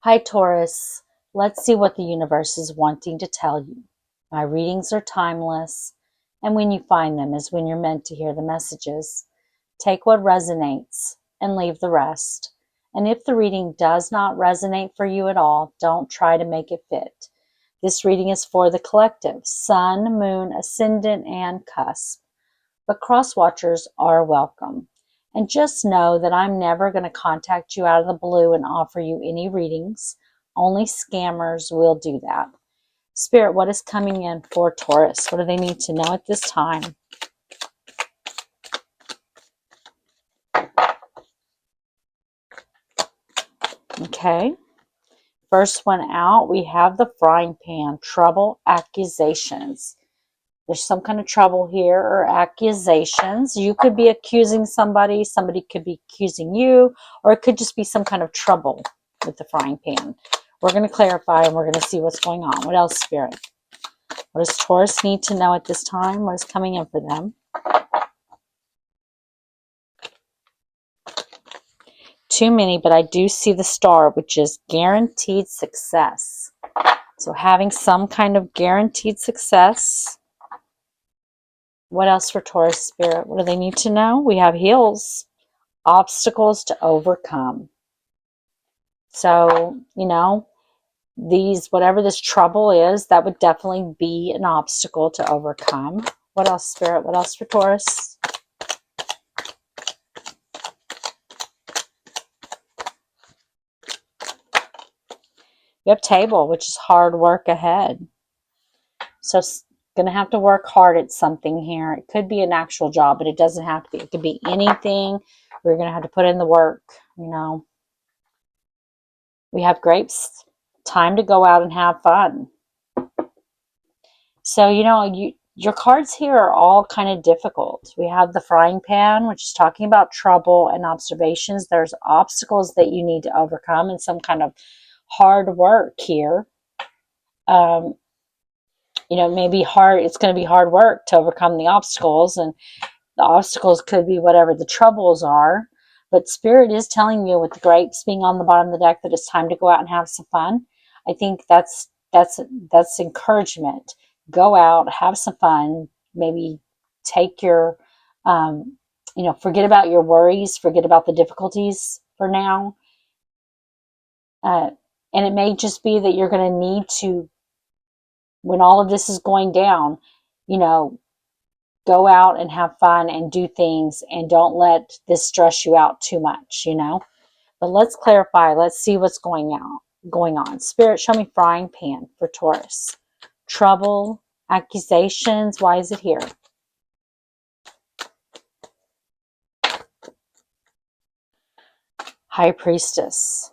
Hi, Taurus. Let's see what the universe is wanting to tell you. My readings are timeless, and when you find them is when you're meant to hear the messages. Take what resonates and leave the rest. And if the reading does not resonate for you at all, don't try to make it fit. This reading is for the collective, Sun, Moon, Ascendant, and Cusp. But cross watchers are welcome. And just know that I'm never going to contact you out of the blue and offer you any readings. Only scammers will do that. Spirit, what is coming in for Taurus? What do they need to know at this time? Okay. First one out, we have the frying pan. Trouble, accusations. There's some kind of trouble here or accusations. You could be accusing somebody. Somebody could be accusing you. Or it could just be some kind of trouble with the frying pan. We're going to clarify and we're going to see what's going on. What else, Spirit? What does Taurus need to know at this time? What is coming in for them? Too many, but I do see the star, which is guaranteed success. So having some kind of guaranteed success. What else for Taurus, Spirit? What do they need to know? We have heals, obstacles to overcome. So, whatever this trouble is, that would definitely be an obstacle to overcome. What else, Spirit? What else for Taurus? You have table, which is hard work ahead. So going to have to work hard at something here. It could be an actual job, but it doesn't have to be. It could be anything. We're going to have to put in the work, We have grapes. Time to go out and have fun. So, your cards here are all kind of difficult. We have the frying pan, which is talking about trouble and observations. There's obstacles that you need to overcome and some kind of hard work here. Maybe hard. It's going to be hard work to overcome the obstacles, and the obstacles could be whatever the troubles are. But Spirit is telling you with the grapes being on the bottom of the deck that it's time to go out and have some fun. I think that's encouragement. Go out, have some fun. Maybe take your, forget about your worries, forget about the difficulties for now. And it may just be that you're going to need to, when all of this is going down, go out and have fun and do things and don't let this stress you out too much, But let's clarify. Let's see what's going on. Spirit, show me frying pan for Taurus. Trouble, accusations. Why is it here? High Priestess.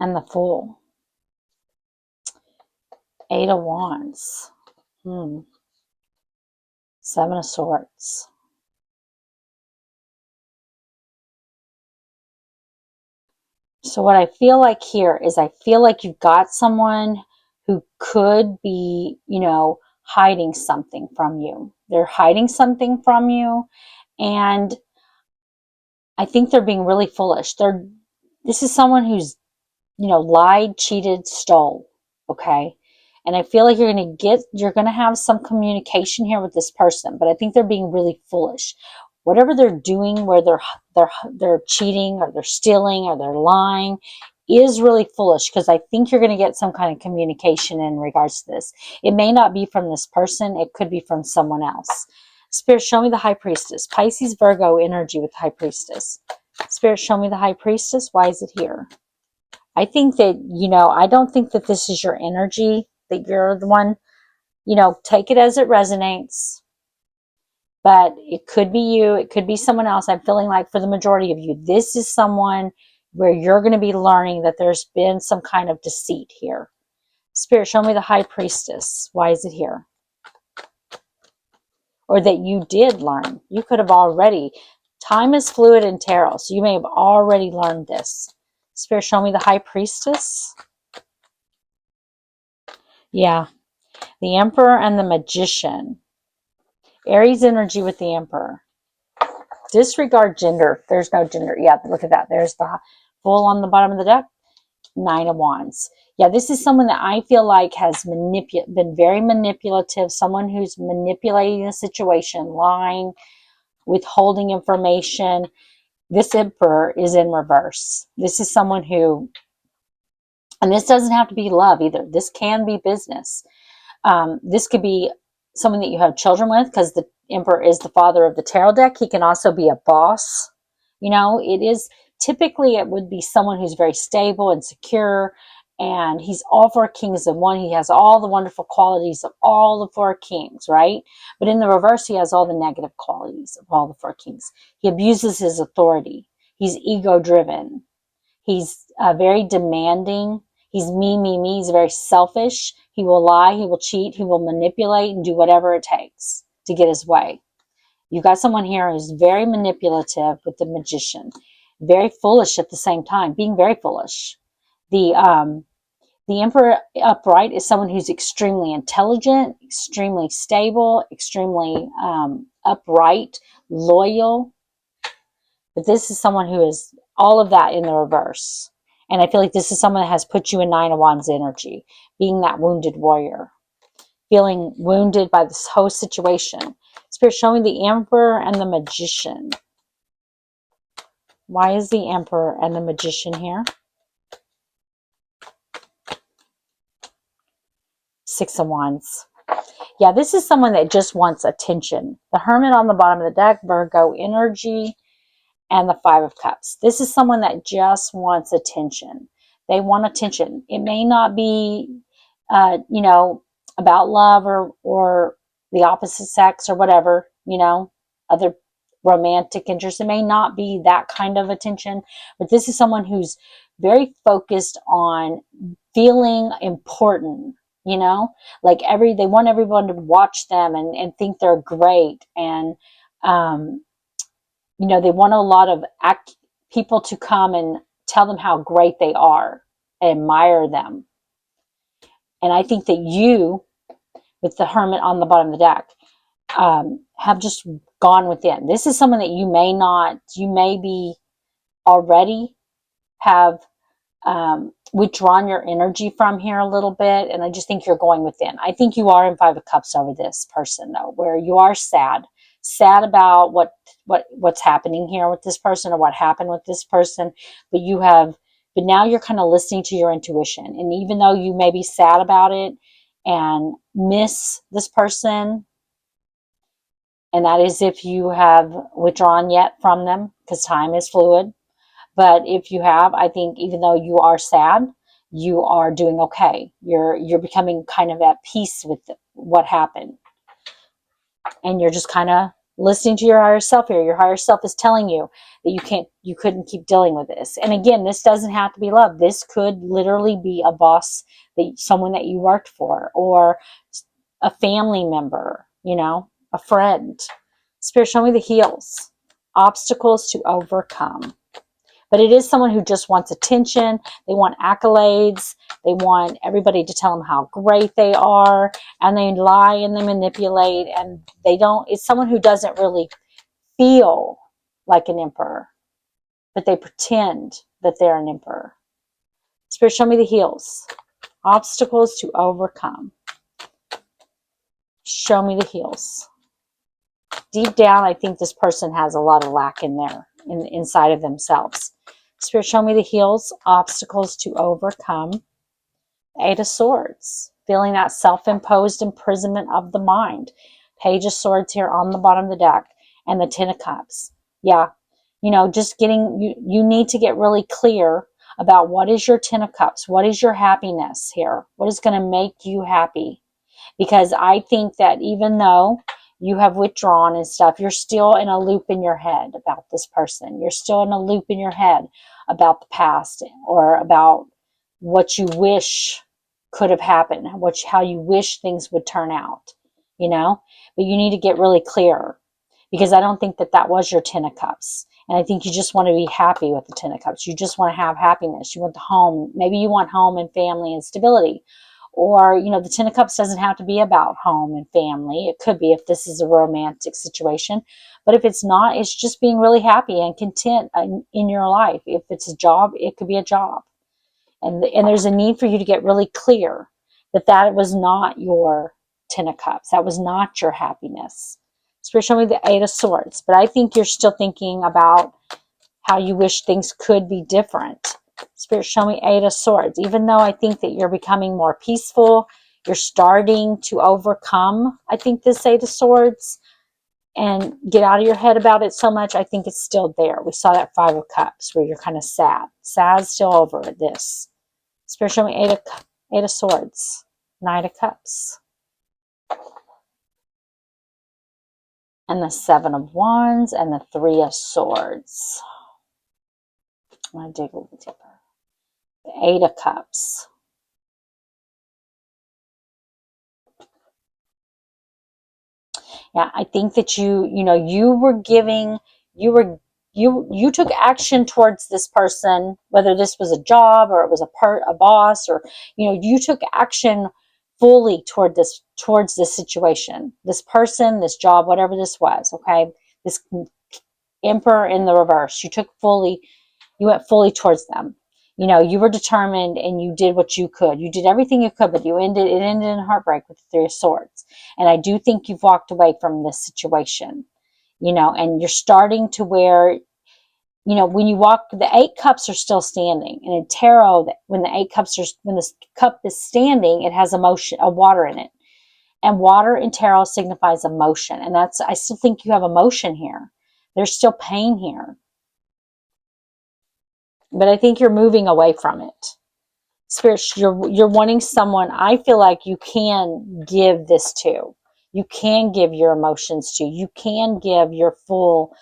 And the Fool. Eight of Wands. Seven of Swords. So what I feel like here is I feel like you've got someone who could be, hiding something from you. They're hiding something from you, and I think they're being really foolish. This is someone who's, lied, cheated, stole, okay? And I feel like you're going to have some communication here with this person, but I think they're being really foolish. Whatever they're doing, where they're cheating or they're stealing or they're lying, is really foolish, because I think you're going to get some kind of communication in regards to this. It may not be from this person. It could be from someone else. Spirit, show me the High Priestess. Pisces, Virgo energy with High Priestess. Spirit, show me the High Priestess. Why is it here? I think that, I don't think that this is your energy, that you're the one, take it as it resonates. But it could be you. It could be someone else. I'm feeling like for the majority of you, this is someone where you're going to be learning that there's been some kind of deceit here. Spirit, show me the High Priestess. Why is it here? Or that you did learn. You could have already. Time is fluid in tarot, so you may have already learned this. Spirit, show me the High Priestess. Yeah. The Emperor and the Magician. Aries energy with the Emperor. Disregard gender. There's no gender. Yeah, look at that. There's the Fool on the bottom of the deck. Nine of Wands. Yeah, this is someone that I feel like has been very manipulative, someone who's manipulating the situation, lying, withholding information. This Emperor is in reverse. This is someone who, and this doesn't have to be love either. This can be business. This could be someone that you have children with, because the Emperor is the father of the tarot deck. He can also be a boss. You know, it is typically, it would be someone who's very stable and secure, and he's all four kings in one. He has all the wonderful qualities of all the four kings, right? But in the reverse, he has all the negative qualities of all the four kings. He abuses his authority. He's ego driven. He's very demanding. He's me, me, me. He's very selfish. He will lie. He will cheat. He will manipulate and do whatever it takes to get his way. You've got someone here who's very manipulative with the Magician. Very foolish at the same time. Being very foolish. The Emperor upright is someone who's extremely intelligent, extremely stable, extremely upright, loyal. But this is someone who is all of that in the reverse. And I feel like this is someone that has put you in Nine of Wands energy, being that wounded warrior, feeling wounded by this whole situation. Spirit, show me the Emperor and the Magician. Why is the Emperor and the Magician here? Six of Wands. Yeah, this is someone that just wants attention. The Hermit on the bottom of the deck, Virgo energy, and the Five of Cups. This is someone that just wants attention. They want attention. It may not be, you know, about love or the opposite sex or whatever, you know, other romantic interest. It may not be that kind of attention, but this is someone who's very focused on feeling important, you know, like they want everyone to watch them and think they're great. And, you know, they want a lot of people to come and tell them how great they are, admire them. And I think that you, with the Hermit on the bottom of the deck, have just gone within. This is someone that you may be already have withdrawn your energy from here a little bit. And I just think you're going within. I think you are in Five of Cups over this person, though, where you are sad about what's happening here with this person, or what happened with this person. But now you're kind of listening to your intuition. And even though you may be sad about it and miss this person, and that is if you have withdrawn yet from them, because time is fluid. But if you have, I think even though you are sad, you are doing okay. You're becoming kind of at peace with what happened. And you're just kind of listening to your higher self here. Your higher self is telling you that you couldn't keep dealing with this. And again, this doesn't have to be love. This could literally be a boss, someone that you worked for, or a family member, you know, a friend. Spirit, show me the heels. Obstacles to overcome. But it is someone who just wants attention. They want accolades. They want everybody to tell them how great they are. And they lie and they manipulate. And it's someone who doesn't really feel like an emperor. But they pretend that they're an emperor. Spirit, show me the heels. Obstacles to overcome. Show me the heels. Deep down, I think this person has a lot of lack in there, inside of themselves. Spirit, show me the heels. Obstacles to overcome. Eight of Swords. Feeling that self-imposed imprisonment of the mind. Page of Swords here on the bottom of the deck. And the Ten of Cups. Yeah. You know, just you need to get really clear about what is your Ten of Cups. What is your happiness here? What is going to make you happy? Because I think that even though you have withdrawn and stuff, you're still in a loop in your head about this person. You're still in a loop in your head about the past, or about what you wish could have happened, how you wish things would turn out, you know? But you need to get really clear, because I don't think that was your Ten of Cups. And I think you just want to be happy with the Ten of Cups. You just want to have happiness. You want the home. Maybe you want home and family and stability. Or, you know, the Ten of Cups doesn't have to be about home and family. It could be if this is a romantic situation. But if it's not, it's just being really happy and content in your life. If it's a job, it could be a job. And there's a need for you to get really clear that that was not your Ten of Cups. That was not your happiness. Spirit, show me the Eight of Swords. But I think you're still thinking about how you wish things could be different. Spirit, show me Eight of Swords. Even though I think that you're becoming more peaceful, you're starting to overcome, I think, this Eight of Swords and get out of your head about it so much, I think it's still there. We saw that Five of Cups where you're kind of sad. Sad still over this. Spirit, show me Eight of Swords. Knight of Cups. And the Seven of Wands and the Three of Swords. I'm going to dig a little deeper. The Eight of Cups. Yeah, I think that you took action towards this person, whether this was a job or it was a boss, or, you took action fully towards this situation, this person, this job, whatever this was. Okay. This Emperor in the reverse. You went fully towards them. You were determined and you did what you could. You did everything you could, but it ended in heartbreak with the Three of Swords. And I do think you've walked away from this situation, and you're starting to where, when you walk, the Eight Cups are still standing. And in tarot, when the cup is standing, it has a water in it. And water in tarot signifies emotion. And I still think you have emotion here. There's still pain here. But I think you're moving away from it. Spirit, you're wanting someone I feel like you can give this to. You can give your emotions to. You can give your full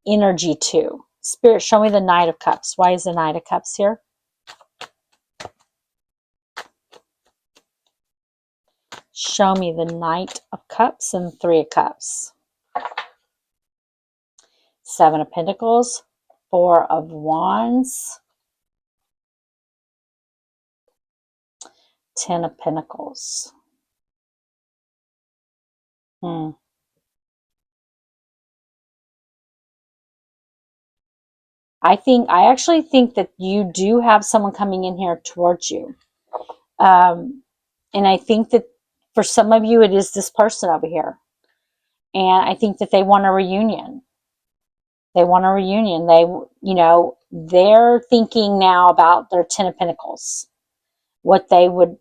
energy to. Spirit, show me the Knight of Cups. Why is the Knight of Cups here? Show me the Knight of Cups and Three of Cups. Seven of Pentacles, Four of Wands, Ten of Pentacles. I actually think that you do have someone coming in here towards you. And I think that for some of you, it is this person over here. And I think that they want a reunion. They want a reunion. They're thinking now about their Ten of Pentacles. What they would,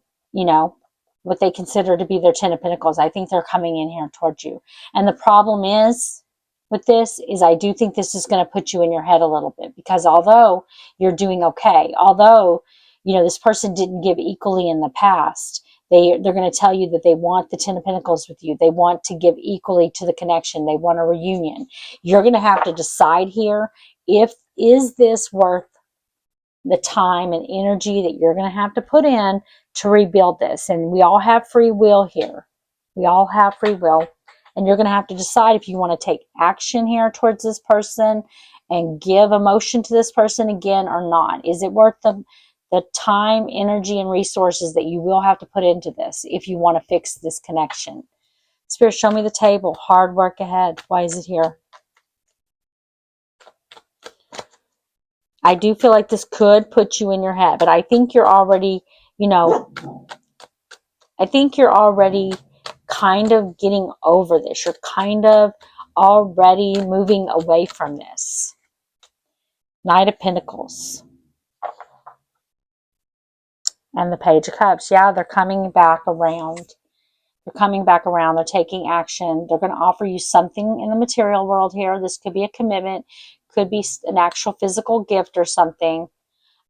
what they consider to be their Ten of Pentacles. I think they're coming in here towards you. And the problem is with this is I do think this is going to put you in your head a little bit, because although you're doing okay, although, this person didn't give equally in the past, they're going to tell you that they want the Ten of Pentacles with you. They want to give equally to the connection. They want a reunion. You're going to have to decide here, is this worth the time and energy that you're going to have to put in to rebuild this? And we all have free will here. We all have free will. And you're going to have to decide if you want to take action here towards this person and give emotion to this person again or not. Is it worth the time, energy, and resources that you will have to put into this if you want to fix this connection? Spirit, show me the table. Hard work ahead. Why is it here? I do feel like this could put you in your head, but I think you're already, I think you're already kind of getting over this. You're kind of already moving away from this. Knight of Pentacles. And the Page of Cups. Yeah, they're coming back around. They're coming back around. They're taking action. They're going to offer you something in the material world here. This could be a commitment. Could be an actual physical gift or something.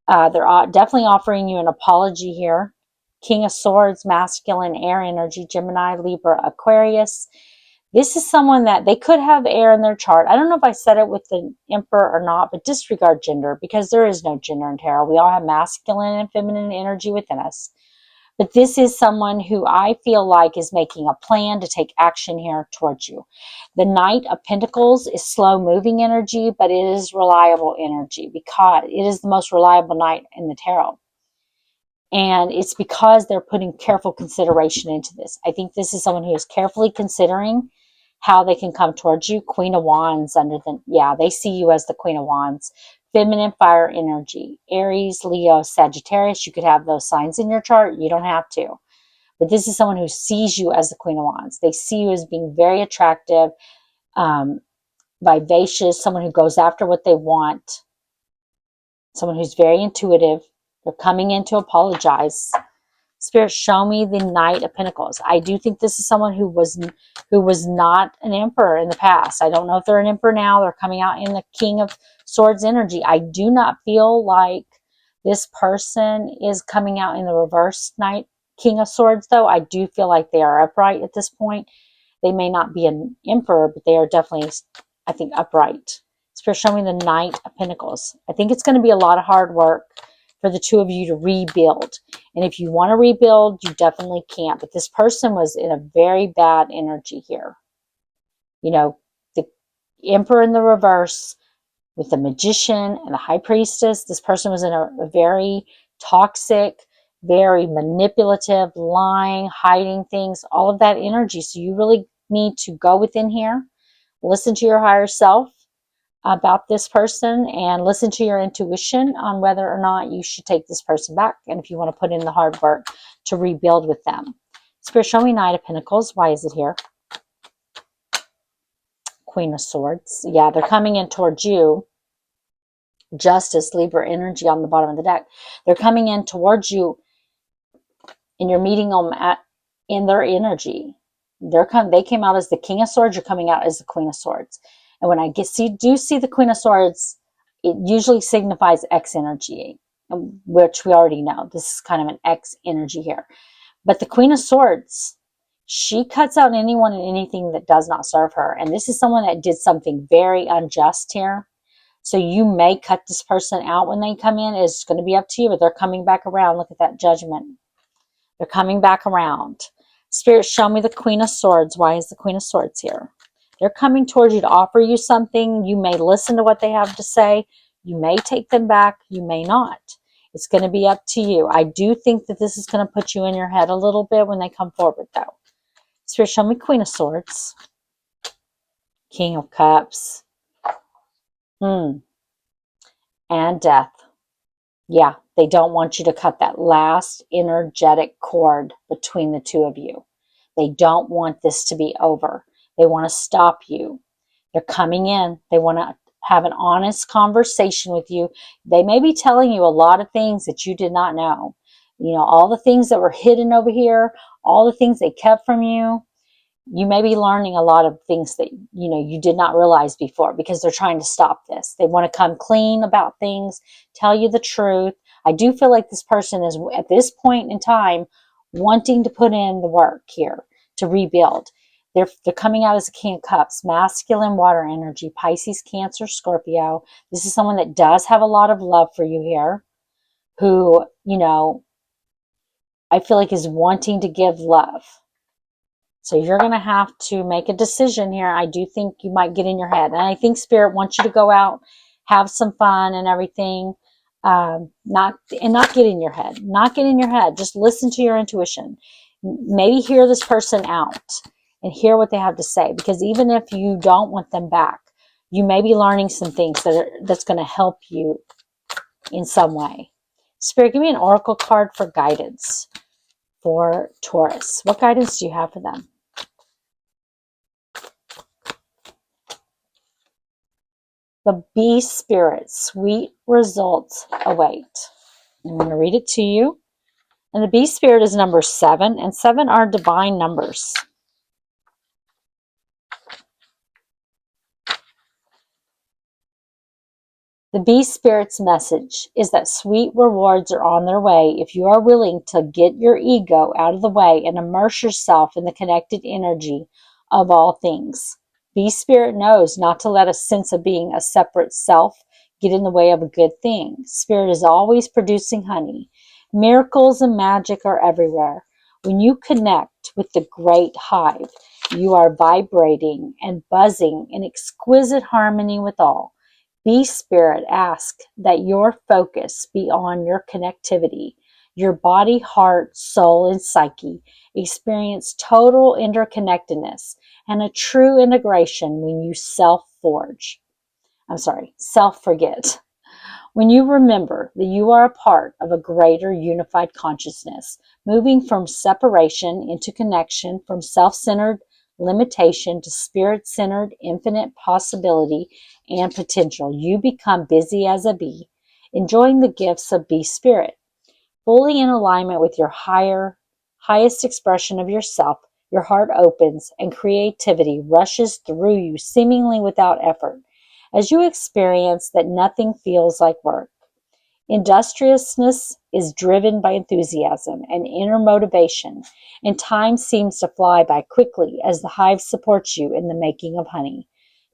They're definitely offering you an apology here. King of Swords, masculine, air energy, Gemini, Libra, Aquarius. This is someone that they could have air in their chart. I don't know if I said it with the Emperor or not, but disregard gender, because there is no gender in tarot. We all have masculine and feminine energy within us. But this is someone who I feel like is making a plan to take action here towards you. The Knight of Pentacles is slow-moving energy, but it is reliable energy because it is the most reliable knight in the tarot. And it's because they're putting careful consideration into this. I think this is someone who is carefully considering how they can come towards you. Queen of Wands under the, yeah, they see you as the Queen of Wands. Feminine fire energy. Aries, Leo, Sagittarius. You could have those signs in your chart. You don't have to. But this is someone who sees you as the Queen of Wands. They see you as being very attractive, vivacious, someone who goes after what they want, someone who's very intuitive. They're coming in to apologize. Spirit, show me the Knight of Pentacles. I do think this is someone who was not an emperor in the past. I don't know if they're an emperor now. They're coming out in the King of Swords energy. I do not feel like this person is coming out in the reverse Knight King of Swords, though. I do feel like they are upright at this point. They may not be an emperor, but they are definitely, I think, upright. Spirit, show me the Knight of Pentacles. I think it's going to be a lot of hard work for the two of you to rebuild. And if you want to rebuild, you definitely can't. But this person was in a very bad energy here. You know, the Emperor in the reverse with the Magician and the High Priestess. This person was in a very toxic, very manipulative, lying, hiding things, all of that energy. So you really need to go within here, listen to your higher self about this person, and listen to your intuition on whether or not you should take this person back, and if you want to put in the hard work to rebuild with them. Spirit, show me Knight of Pentacles. Why is it here? Queen of Swords. Yeah, they're coming in towards you. Justice, Libra energy on the bottom of the deck. They're coming in towards you, and you're meeting them in their energy. They came out as the King of Swords. You're coming out as the Queen of Swords. And when I do see the Queen of Swords, it usually signifies X energy, which we already know. This is kind of an X energy here. But the Queen of Swords, she cuts out anyone and anything that does not serve her. And this is someone that did something very unjust here. So you may cut this person out when they come in. It's going to be up to you, but they're coming back around. Look at that Judgment. They're coming back around. Spirit, show me the Queen of Swords. Why is the Queen of Swords here? They're coming towards you to offer you something. You may listen to what they have to say. You may take them back. You may not. It's going to be up to you. I do think that this is going to put you in your head a little bit when they come forward, though. Spirit, show me Queen of Swords. King of Cups. And Death. Yeah, they don't want you to cut that last energetic cord between the two of you. They don't want this to be over. They want to stop you. They're coming in. They want to have an honest conversation with you. They may be telling you a lot of things that you did not know. You know, all the things that were hidden over here, all the things they kept from you. You may be learning a lot of things that, you did not realize before, because they're trying to stop this. They want to come clean about things, tell you the truth. I do feel like this person is, at this point in time, wanting to put in the work here to rebuild. They're coming out as a King of Cups, masculine water energy, Pisces, Cancer, Scorpio. This is someone that does have a lot of love for you here, who, I feel like is wanting to give love. So you're going to have to make a decision here. I do think you might get in your head. And I think Spirit wants you to go out, have some fun and everything. Not get in your head. Not get in your head. Just listen to your intuition. Maybe hear this person out and hear what they have to say. Because even if you don't want them back, you may be learning some things that's going to help you in some way. Spirit, give me an oracle card for guidance for Taurus. What guidance do you have for them? The Beast Spirit, sweet results await. I'm going to read it to you. And the Beast Spirit is number 7, and 7 are divine numbers. The Beast Spirit's message is that sweet rewards are on their way if you are willing to get your ego out of the way and immerse yourself in the connected energy of all things. Beast Spirit knows not to let a sense of being a separate self get in the way of a good thing. Spirit is always producing honey. Miracles and magic are everywhere. When you connect with the great hive, you are vibrating and buzzing in exquisite harmony with all. Beast Spirit asks that your focus be on your connectivity, Your body, heart, soul, and psyche experience total interconnectedness and a true integration when you self-forget. When you remember that you are a part of a greater unified consciousness, moving from separation into connection, from self-centered limitation to spirit-centered infinite possibility and potential, you become busy as a bee, enjoying the gifts of bee spirit. Fully in alignment with your highest expression of yourself, your heart opens and creativity rushes through you seemingly without effort, as you experience that nothing feels like work. Industriousness is driven by enthusiasm and inner motivation, and time seems to fly by quickly as the hive supports you in the making of honey.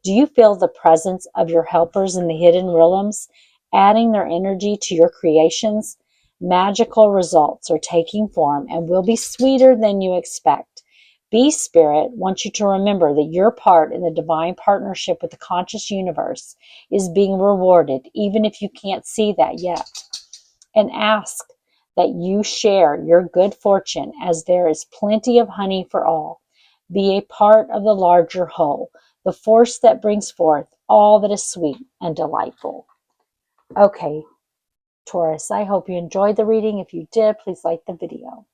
Do you feel the presence of your helpers in the hidden realms, adding their energy to your creations? Magical results are taking form and will be sweeter than you expect. Bee Spirit wants you to remember that your part in the divine partnership with the conscious universe is being rewarded, even if you can't see that yet. And ask that you share your good fortune, as there is plenty of honey for all. Be a part of the larger whole, the force that brings forth all that is sweet and delightful. Okay, Taurus, I hope you enjoyed the reading. If you did, please like the video.